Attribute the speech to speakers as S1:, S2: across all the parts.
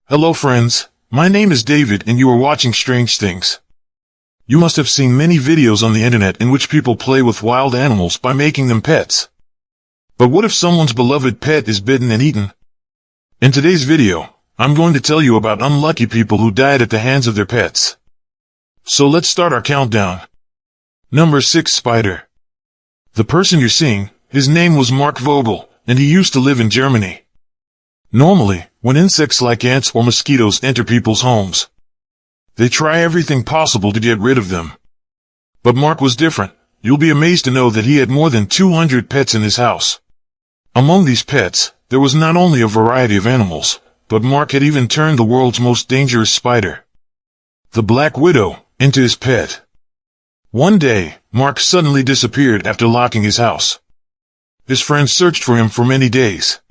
S1: Hello friends, my name is David and you are watching Strange Things. You must have seen many videos on the internet in which people play with wild animals by making them pets. But what if someone's beloved pet is bitten and eaten? In today's video, I'm going to tell you about unlucky people who died at the hands of their pets. So let's start our countdown. Number 6. Spider. The person you're seeing, his name was Mark Vogel, and he used to live in Germany. Normally, when insects like ants or mosquitoes enter people's homes, they try everything possible to get rid of them. But Mark was different. You'll be amazed to know that he had more than 200 pets in his house. Among these pets, there was not only a variety of animals, but Mark had even turned the world's most dangerous spider, the black widow, into his pet. One day, Mark suddenly disappeared after locking his house. His friends searched for him for many days,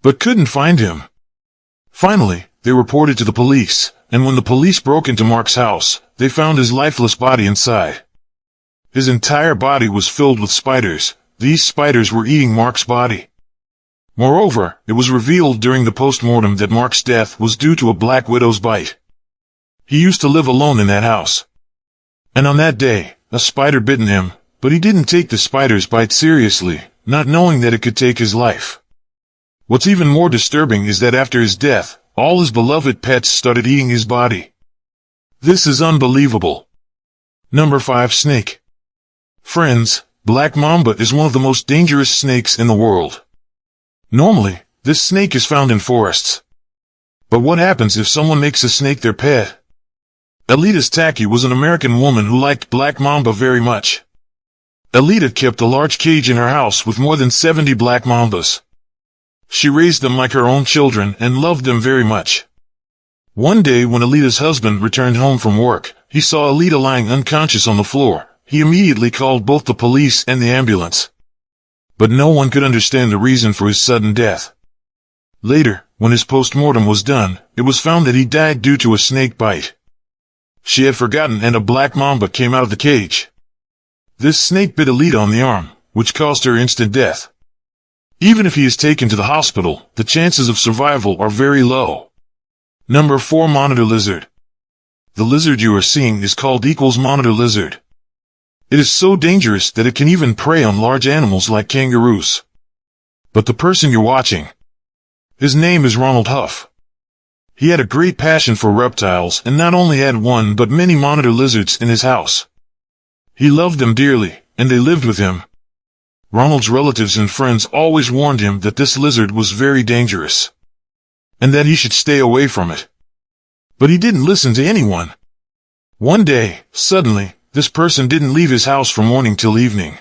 S1: but couldn't find him. Finally, they reported to the police, and when the police broke into Mark's house, they found his lifeless body inside. His entire body was filled with spiders. These spiders were eating Mark's body. Moreover, it was revealed during the post-mortem that Mark's death was due to a black widow's bite. He used to live alone in that house. And on that day, a spider bitten him, but he didn't take the spider's bite seriously, not knowing that it could take his life. What's even more disturbing is that after his death, all his beloved pets started eating his body. This is unbelievable. Number 5. Snake. Friends, black mamba is one of the most dangerous snakes in the world. Normally, this snake is found in forests. But what happens if someone makes a snake their pet? Alita Taki was an American woman who liked black mamba very much. Alita kept a large cage in her house with more than 70 black mambas. She raised them like her own children and loved them very much. One day when Alita's husband returned home from work, he saw Alita lying unconscious on the floor. He immediately called both the police and the ambulance. But no one could understand the reason for his sudden death. Later, when his post-mortem was done, it was found that he died due to a snake bite. She had forgotten and a black mamba came out of the cage. This snake bit Alita on the arm, which caused her instant death. Even if he is taken to the hospital, the chances of survival are very low. Number 4. Monitor lizard. The lizard you are seeing is called monitor lizard. It is so dangerous that it can even prey on large animals like kangaroos. But the person you're watching, his name is Ronald Huff. He had a great passion for reptiles and not only had one but many monitor lizards in his house. He loved them dearly, and they lived with him. Ronald's relatives and friends always warned him that this lizard was very dangerous, and that he should stay away from it. But he didn't listen to anyone. One day, suddenly, this person didn't leave his house from morning till evening.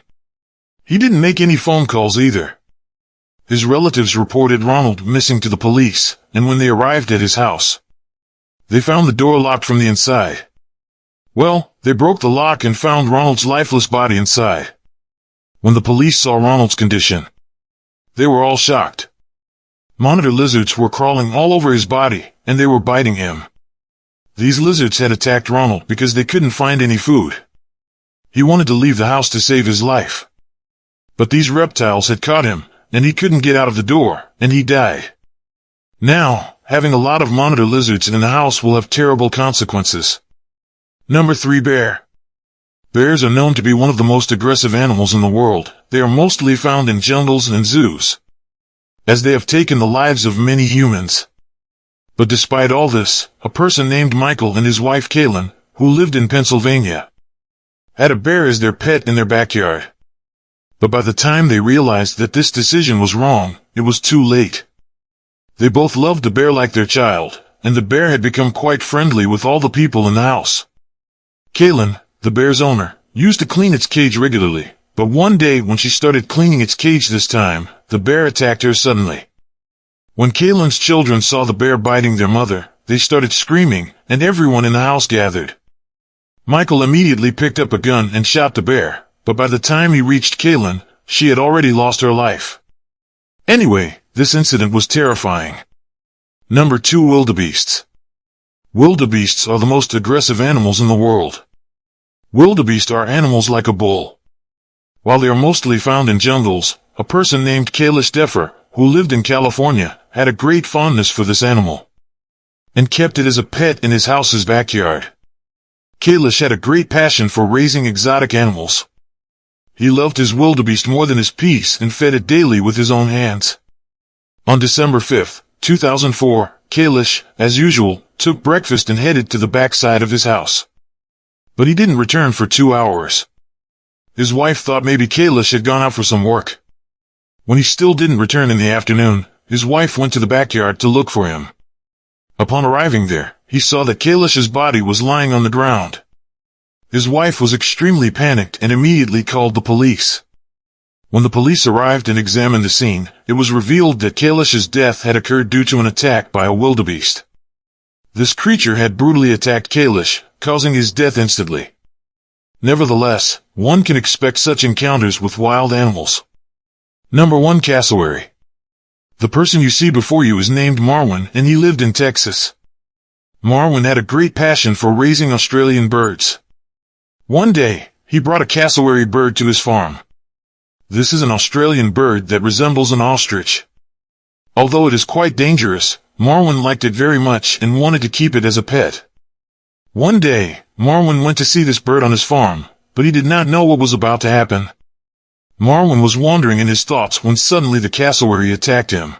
S1: He didn't make any phone calls either. His relatives reported Ronald missing to the police, and when they arrived at his house, they found the door locked from the inside. Well, they broke the lock and found Ronald's lifeless body inside. When the police saw Ronald's condition, they were all shocked. Monitor lizards were crawling all over his body, and they were biting him. These lizards had attacked Ronald because they couldn't find any food. He wanted to leave the house to save his life. But these reptiles had caught him, and he couldn't get out of the door, and he died. Now, having a lot of monitor lizards in the house will have terrible consequences. Number 3. Bear. Bears are known to be one of the most aggressive animals in the world. They are mostly found in jungles and zoos, as they have taken the lives of many humans. But despite all this, a person named Michael and his wife Kaylin, who lived in Pennsylvania, had a bear as their pet in their backyard. But by the time they realized that this decision was wrong, it was too late. They both loved the bear like their child, and the bear had become quite friendly with all the people in the house. Kaylin, the bear's owner, used to clean its cage regularly, but one day when she started cleaning its cage this time, the bear attacked her suddenly. When Kaylin's children saw the bear biting their mother, they started screaming, and everyone in the house gathered. Michael immediately picked up a gun and shot the bear, but by the time he reached Kaylin, she had already lost her life. Anyway, this incident was terrifying. Number 2. Wildebeests. Wildebeests are the most aggressive animals in the world. Wildebeests are animals like a bull. While they are mostly found in jungles, a person named Kalish Deffer, who lived in California, had a great fondness for this animal. and kept it as a pet in his house's backyard. Kailash had a great passion for raising exotic animals. He loved his wildebeest more than his peace and fed it daily with his own hands. On December 5, 2004, Kailash, as usual, took breakfast and headed to the backside of his house. But he didn't return for 2 hours. His wife thought maybe Kailash had gone out for some work. When he still didn't return in the afternoon, his wife went to the backyard to look for him. Upon arriving there, he saw that Kailash's body was lying on the ground. His wife was extremely panicked and immediately called the police. When the police arrived and examined the scene, it was revealed that Kailash's death had occurred due to an attack by a wildebeest. This creature had brutally attacked Kailash, causing his death instantly. Nevertheless, one can expect such encounters with wild animals. Number 1. Cassowary. The person you see before you is named Marwan, and he lived in Texas. Marwan had a great passion for raising Australian birds. One day, he brought a cassowary bird to his farm. This is an Australian bird that resembles an ostrich. Although it is quite dangerous, Marwan liked it very much and wanted to keep it as a pet. One day, Marwan went to see this bird on his farm, but he did not know what was about to happen. Marwan was wandering in his thoughts when suddenly the cassowary attacked him.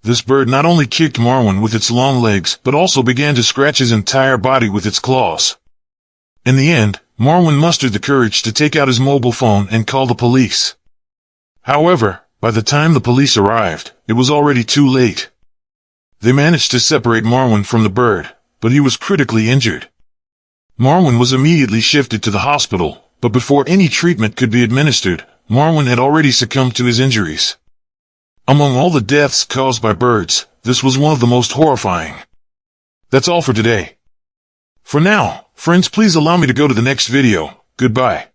S1: This bird not only kicked Marwan with its long legs but also began to scratch his entire body with its claws. In the end, Marwan mustered the courage to take out his mobile phone and call the police. However, by the time the police arrived, it was already too late. They managed to separate Marwan from the bird, but he was critically injured. Marwan was immediately shifted to the hospital, but before any treatment could be administered, Marwan had already succumbed to his injuries. Among all the deaths caused by birds, this was one of the most horrifying. That's all for today. For now, friends, please allow me to go to the next video. Goodbye.